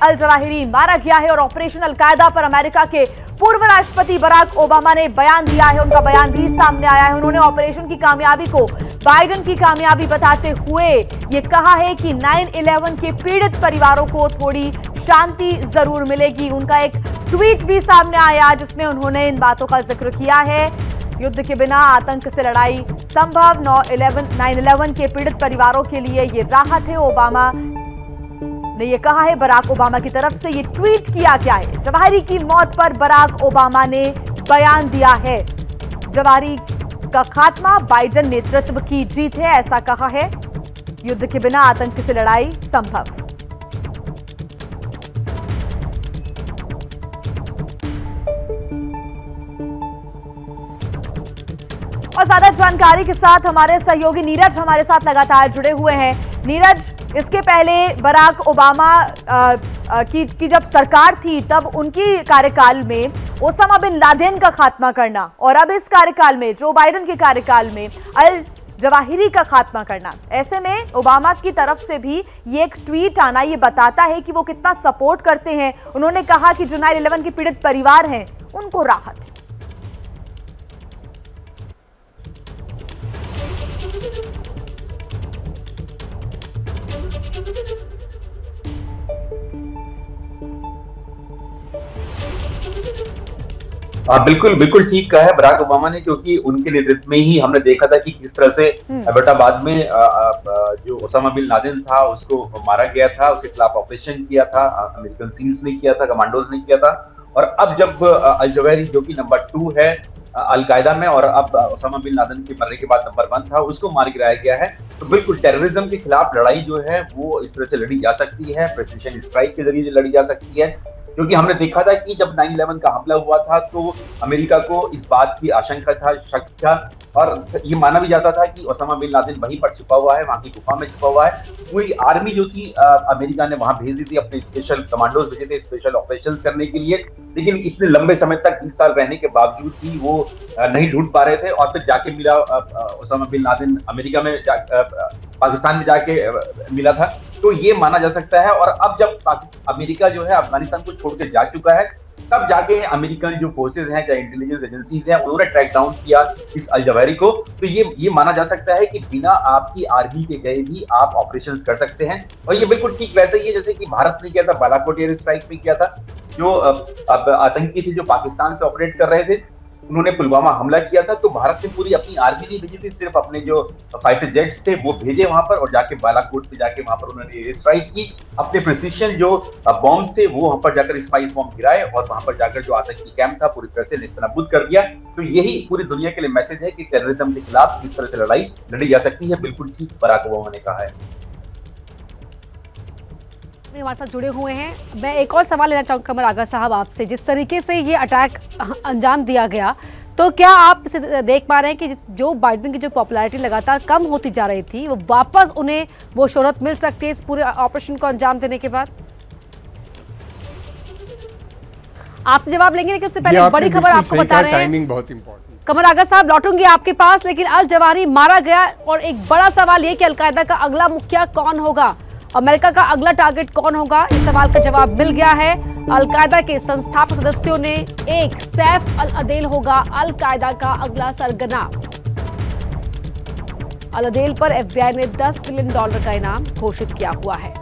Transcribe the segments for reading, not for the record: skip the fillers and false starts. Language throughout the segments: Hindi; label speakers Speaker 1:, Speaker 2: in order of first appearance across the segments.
Speaker 1: अल जवाहिरी मारा गया है और ऑपरेशन अलकायदा पर अमेरिका के पूर्व राष्ट्रपति बराक ओबामा ने बयान दिया है। उनका बयान भी सामने आया है। उन्होंने ऑपरेशन की कामयाबी को बाइडेन की कामयाबी बताते हुए ये कहा है कि 9/11 के पीड़ित परिवारों को थोड़ी शांति जरूर मिलेगी। उनका एक ट्वीट भी सामने आया जिसमें उन्होंने इन बातों का जिक्र किया है। युद्ध के बिना आतंक से लड़ाई संभव, 9/11 के पीड़ित परिवारों के लिए ये राहत है। ओबामा ने ये कहा है, बराक ओबामा की तरफ से ये ट्वीट किया गया है। जवाहिरी की मौत पर बराक ओबामा ने बयान दिया है। जवाहिरी का खात्मा बाइडेन नेतृत्व की जीत है, ऐसा कहा है। युद्ध के बिना आतंक से लड़ाई संभव। और ज्यादा जानकारी के साथ हमारे सहयोगी नीरज हमारे साथ लगातार जुड़े हुए हैं। नीरज, इसके पहले बराक ओबामा की जब सरकार थी तब उनकी कार्यकाल में ओसामा बिन लादेन का खात्मा करना और अब इस कार्यकाल में जो बाइडेन के कार्यकाल में अल जवाहिरी का खात्मा करना, ऐसे में ओबामा की तरफ से भी ये एक ट्वीट आना ये बताता है कि वो कितना सपोर्ट करते हैं। उन्होंने कहा कि जो 9/11 के पीड़ित परिवार हैं उनको राहत है।
Speaker 2: बिल्कुल बिल्कुल ठीक कहा है बराक ओबामा ने, क्योंकि उनके नेतृत्व में ही हमने देखा था कि किस तरह से एबटाबाद में जो ओसामा बिन लादेन था उसको मारा गया था, उसके खिलाफ ऑपरेशन किया था, अमेरिकन सील्स ने किया था, कमांडोज ने किया था। और अब जब अल जवाहिरी जो कि नंबर 2 है अलकायदा में और अब ओसामा बिन लादेन के मरने के बाद नंबर 1 था, उसको मार गिराया गया है। तो बिल्कुल टेररिज्म के खिलाफ लड़ाई जो है वो इस तरह से लड़ी जा सकती है, प्रिसिशन स्ट्राइक के जरिए लड़ी जा सकती है। क्योंकि हमने देखा था कि जब 9/11 का हमला हुआ था तो अमेरिका को इस बात की आशंका था, शक था और ये माना भी जाता था कि ओसामा बिन लादेन वहीं पर छुपा हुआ है, वहां की गुफा में छुपा हुआ है। पूरी आर्मी जो थी अमेरिका ने वहां भेज दी थी, अपने स्पेशल कमांडोज भेजे थे स्पेशल ऑपरेशंस करने के लिए। लेकिन इतने लंबे समय तक 20 साल रहने के बावजूद भी वो नहीं ढूंढ पा रहे थे और फिर जाके मिला ओसामा बिन लादेन अमेरिका में पाकिस्तान में जाके मिला था। तो ये माना जा सकता है। और अब जब अमेरिका जो है अफगानिस्तान को छोड़ के जा चुका है तब जाके अमेरिकन जो फोर्सेज हैं, चाहे इंटेलिजेंस एजेंसीज हैं, उन्होंने ट्रैक डाउन किया इस अल जवाहिरी को। तो ये माना जा सकता है कि बिना आपकी आर्मी के गए भी आप ऑपरेशंस कर सकते हैं। और ये बिल्कुल ठीक वैसे ही है जैसे कि भारत ने किया था, बालाकोट एयर स्ट्राइक में किया था। जो आतंकी थे जो पाकिस्तान से ऑपरेट कर रहे थे, उन्होंने पुलवामा हमला किया था, तो भारत ने पूरी अपनी आर्मी नहीं भेजी थी, सिर्फ अपने जो फाइटर जेट्स थे वो भेजे वहां पर और जाके बालाकोट पे जाके वहां पर उन्होंने एयर स्ट्राइक की। अपने प्रिसिशन जो बॉम्ब थे वो वहां पर जाकर स्पाइस बॉम्ब गिराए और वहां पर जाकर जो आतंकी कैंप था पूरी तरह से नेस्तनाबूद कर दिया। तो यही पूरी दुनिया के लिए मैसेज है कि टेररिज्म के खिलाफ किस तरह से लड़ाई लड़ी जा सकती है। बिल्कुल ठीक बराक ओबामा ने कहा है।
Speaker 3: हमारे साथ जुड़े हुए हैं। मैं एक और सवाल लेना चाहूँगा कमर आगा साहब आपसे। जिस तरीके से ये अटैक अंजाम दिया गया, तो क्या आप इसे देख पा रहे हैं कि जो बाइडेन की जो पॉपुलैरिटी लगातार कम होती जा रही थी वो वापस उन्हें वो शोहरत मिल सकती है इस पूरे ऑपरेशन को अंजाम देने के बाद? आपसे जवाब लेंगे, लेकिन उससे पहले बड़ी खबर आपको बता रहे हैं।
Speaker 4: टाइमिंग बहुत इंपॉर्टेंट।
Speaker 3: कमर आगा साहब, लौटूंगी आपके पास, लेकिन अल जवाहिरी मारा गया और एक बड़ा सवाल ये कि अलकायदा का अगला मुखिया कौन होगा, अमेरिका का अगला टारगेट कौन होगा, इस सवाल का जवाब मिल गया है। अलकायदा के संस्थापक सदस्यों ने एक सैफ अल अदेल होगा अलकायदा का अगला सरगना। अल अदेल पर FBI ने $10 मिलियन का इनाम घोषित किया हुआ है।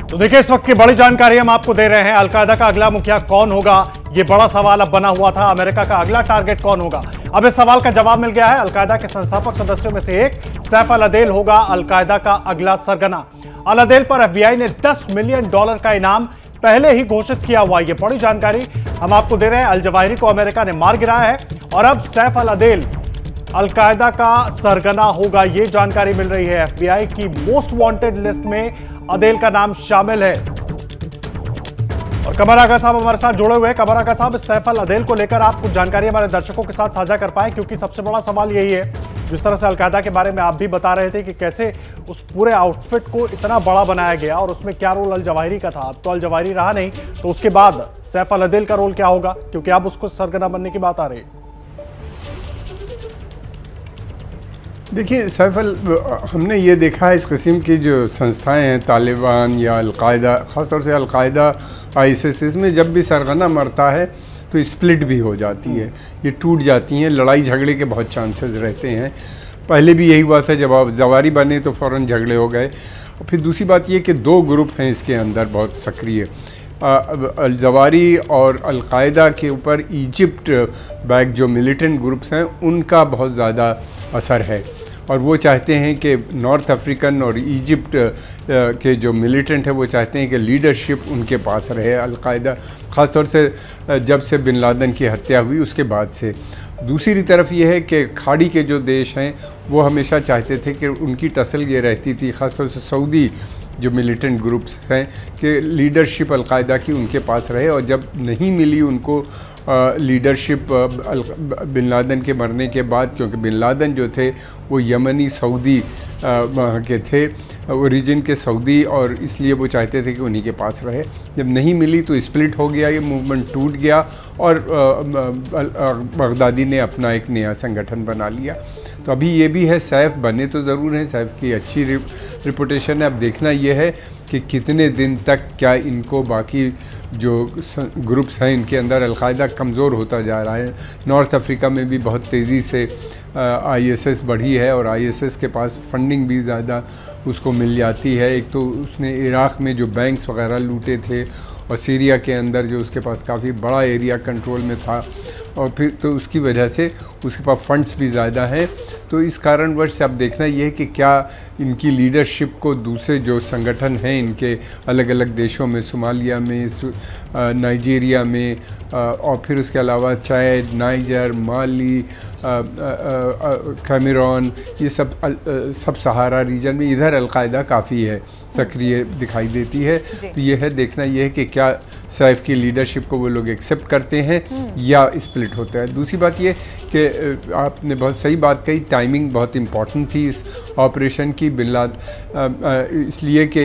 Speaker 4: तो देखिए, इस वक्त की बड़ी जानकारी हम आपको दे रहे हैं। अलकायदा का अगला मुखिया कौन होगा, ये बड़ा सवाल अब बना हुआ था। अमेरिका का अगला टारगेट कौन होगा, अब इस सवाल का जवाब मिल गया है। अलकायदा के संस्थापक सदस्यों में से एक सैफ अल अदेल होगा अलकायदा का अगला सरगना। अल अदेल पर FBI ने $10 मिलियन का इनाम पहले ही घोषित किया हुआ। ये बड़ी जानकारी हम आपको दे रहे हैं। अल जवाहिरी को अमेरिका ने मार गिराया है और अब सैफ अल अदेल अलकायदा का सरगना होगा, ये जानकारी मिल रही है। FBI की मोस्ट वांटेड लिस्ट में अदेल का नाम शामिल है। और कमर आगा साहब हमारे साथ जुड़े हुए हैं। कमर आगा साहब, सैफ अल अदेल को लेकर आप कुछ जानकारी हमारे दर्शकों के साथ साझा कर पाए, क्योंकि सबसे बड़ा सवाल यही है, जिस तरह से अलकायदा के बारे में आप भी बता रहे थे कि कैसे उस पूरे आउटफिट को इतना बड़ा बनाया गया और उसमें क्या रोल अल जवाहिरी का था। अब तो अल जवाहिरी रहा नहीं, तो उसके बाद सैफ अल अदेल का रोल क्या होगा, क्योंकि अब उसको सरगना बनने की बात आ रही है।
Speaker 5: देखिए सैफल, हमने ये देखा है इस किस्म की जो संस्थाएं हैं, तालिबान या अलकायदा, ख़ासतौर से अलकायदा, ISIS, इसमें जब भी सरगना मरता है तो स्प्लिट भी हो जाती है, ये टूट जाती हैं, लड़ाई झगड़े के बहुत चांसेस रहते हैं। पहले भी यही हुआ था, जब आप जवारी बने तो फ़ौरन झगड़े हो गए। और फिर दूसरी बात ये कि दो ग्रुप हैं इसके अंदर बहुत सक्रिय, जवारी और अलकायदा के ऊपर इजिप्ट बैक जो मिलिटेंट ग्रुप्स हैं उनका बहुत ज़्यादा असर है, और वो चाहते हैं कि नॉर्थ अफ्रीकन और इजिप्ट के जो मिलिटेंट है वो चाहते हैं कि लीडरशिप उनके पास रहे, अलकायदा ख़ासतौर से जब से बिन लादेन की हत्या हुई उसके बाद से। दूसरी तरफ ये है कि खाड़ी के जो देश हैं वो हमेशा चाहते थे कि उनकी टसल ये रहती थी, ख़ासतौर से सऊदी जो मिलिटेंट ग्रुप्स हैं, कि लीडरशिप अलकायदा की उनके पास रहे, और जब नहीं मिली उनको लीडरशिप बिन लादेन के मरने के बाद, क्योंकि बिन लादेन जो थे वो यमनी सऊदी वहाँ के थे, ओरिजिन के सऊदी, और इसलिए वो चाहते थे कि उन्हीं के पास रहे। जब नहीं मिली तो स्प्लिट हो गया, ये मूवमेंट टूट गया, और बगदादी ने अपना एक नया संगठन बना लिया। तो अभी ये भी है, सैफ बने तो ज़रूर हैं, सैफ की अच्छी रिपुटेशन है। अब देखना ये है कि कितने दिन तक क्या इनको बाकी जो ग्रुप्स हैं इनके अंदर, अलकायदा कमज़ोर होता जा रहा है। नॉर्थ अफ्रीका में भी बहुत तेज़ी से ISIS बढ़ी है, और ISIS के पास फंडिंग भी ज़्यादा उसको मिल जाती है। एक तो उसने इराक़ में जो बैंक्स वगैरह लूटे थे, और सीरिया के अंदर जो उसके पास काफ़ी बड़ा एरिया कंट्रोल में था, और फिर तो उसकी वजह से उसके पास फंड्स भी ज़्यादा हैं। तो इस कारणवश से अब देखना ये है कि क्या इनकी लीडरशिप को दूसरे जो संगठन हैं इनके अलग अलग देशों में, सोमालिया में, नाइजीरिया में, और फिर उसके अलावा चाहे नाइजर, माली, कैमरून, ये सब सहारा रीजन में इधर अलकायदा काफ़ी है, सक्रिय दिखाई देती है। तो ये है, देखना ये है कि क्या सैफ की लीडरशिप को वो लोग एक्सेप्ट करते हैं या स्प्लिट होता है। दूसरी बात ये कि आपने बहुत सही बात कही, टाइमिंग बहुत इम्पॉर्टेंट थी इस ऑपरेशन की, इसलिए कि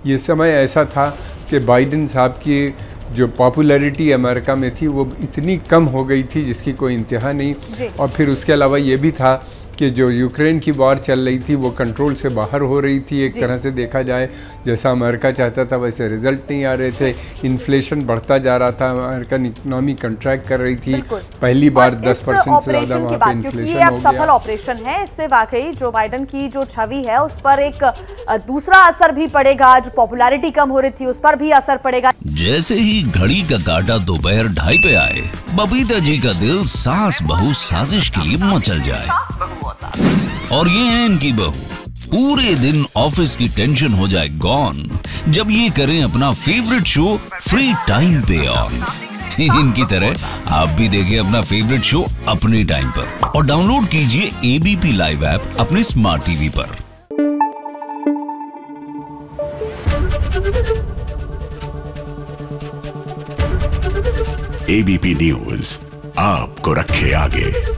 Speaker 5: ये समय ऐसा था कि बाइडेन साहब की जो पॉपुलैरिटी अमेरिका में थी वो इतनी कम हो गई थी जिसकी कोई इंतहा नहीं, और फिर उसके अलावा ये भी था कि जो यूक्रेन की वॉर चल रही थी वो कंट्रोल से बाहर हो रही थी, एक तरह से देखा जाए जैसा अमेरिका चाहता था वैसे रिजल्ट नहीं आ रहे थे, इन्फ्लेशन बढ़ता जा रहा था, अमेरिकन इकोनॉमी कंट्रैक्ट कर रही थी, पहली बार 10% से ज़्यादा वहाँ पे इन्फ्लेशन हो गया।
Speaker 1: सफल ऑपरेशन है, इससे वाकई जो बाइडेन की जो छवि है उस पर एक दूसरा असर भी पड़ेगा, जो पॉपुलैरिटी कम हो रही थी उस पर भी असर पड़ेगा।
Speaker 6: जैसे ही घड़ी का काटा दोपहर 2:30 पे आए, बबीता जी का दिल सास बहू साजिश के लिए मचल जाए, और ये है इनकी बहू, पूरे दिन ऑफिस की टेंशन हो जाए गॉन जब ये करें अपना फेवरेट शो फ्री टाइम पे ऑन। इनकी तरह आप भी देखिए अपना फेवरेट शो अपने टाइम पर, और डाउनलोड कीजिए ABP लाइव ऐप अपने स्मार्ट टीवी पर।
Speaker 7: ABP न्यूज आपको रखे आगे।